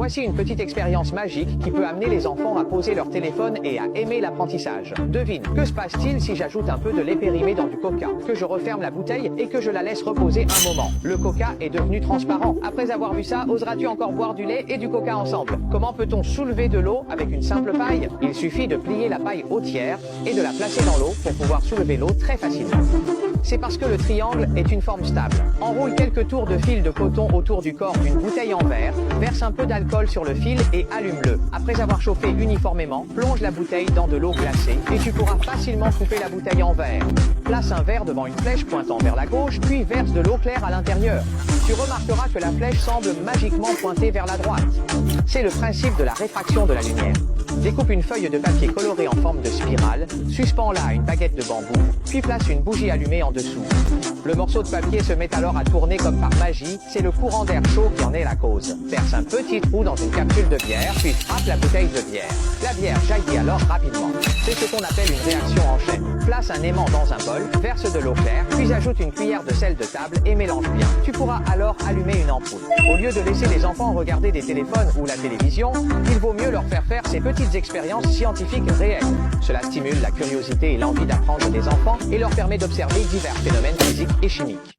Voici une petite expérience magique qui peut amener les enfants à poser leur téléphone et à aimer l'apprentissage. Devine, que se passe-t-il si j'ajoute un peu de lait périmé dans du coca, que je referme la bouteille et que je la laisse reposer un moment? Le coca est devenu transparent. Après avoir vu ça, oseras-tu encore boire du lait et du coca ensemble? Comment peut-on soulever de l'eau avec une simple paille? Il suffit de plier la paille au tiers et de la placer dans l'eau pour pouvoir soulever l'eau très facilement. C'est parce que le triangle est une forme stable. Enroule quelques tours de fil de coton autour du corps d'une bouteille en verre, verse un peu d'alcool sur le fil et allume-le. Après avoir chauffé uniformément, plonge la bouteille dans de l'eau glacée et tu pourras facilement couper la bouteille en verre. Place un verre devant une flèche pointant vers la gauche, puis verse de l'eau claire à l'intérieur. Tu remarqueras que la flèche semble magiquement pointer vers la droite. C'est le principe de la réfraction de la lumière. Découpe une feuille de papier colorée en forme de spirale, suspends-la à une baguette de bambou, puis place une bougie allumée en dessous. Le morceau de papier se met alors à tourner comme par magie, c'est le courant d'air chaud qui en est la cause. Perce un petit trou dans une capsule de bière, puis frappe la bouteille de bière. La bière jaillit alors rapidement. C'est ce qu'on appelle une réaction en chaîne. Place un aimant dans un bol, verse de l'eau claire, puis ajoute une cuillère de sel de table et mélange bien. Tu pourras alors allumer une ampoule. Au lieu de laisser les enfants regarder des téléphones ou la télévision, il vaut mieux leur faire faire ces petites expériences scientifiques réelles. Cela stimule la curiosité et l'envie d'apprendre des enfants et leur permet d'observer divers phénomènes physiques et chimiques.